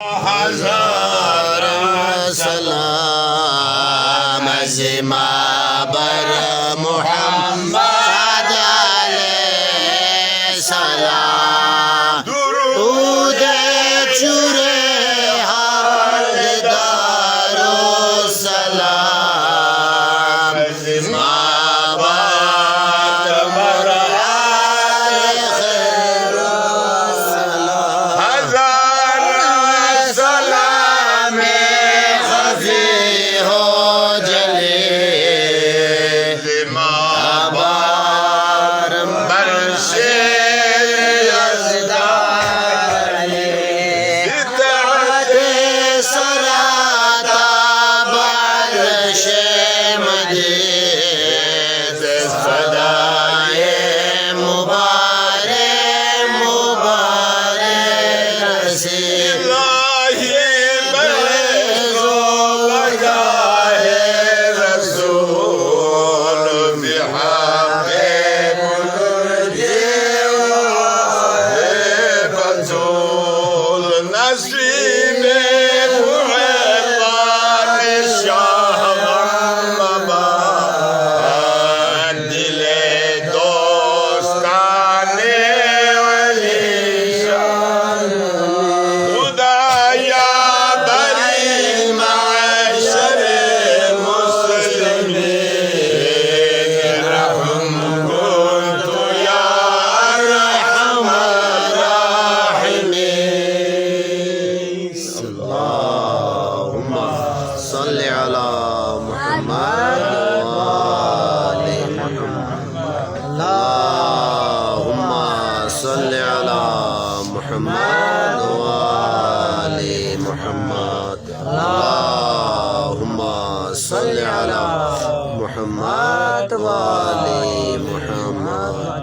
ہزار سلام از ما بر محمد علیہ سلام درود چورے حال دارو سلام از ما بر خیر سلام ہزار سلام خفی ہو جلے ما بار برشے محمد وآل محمد اللهم صل على محمد وآل محمد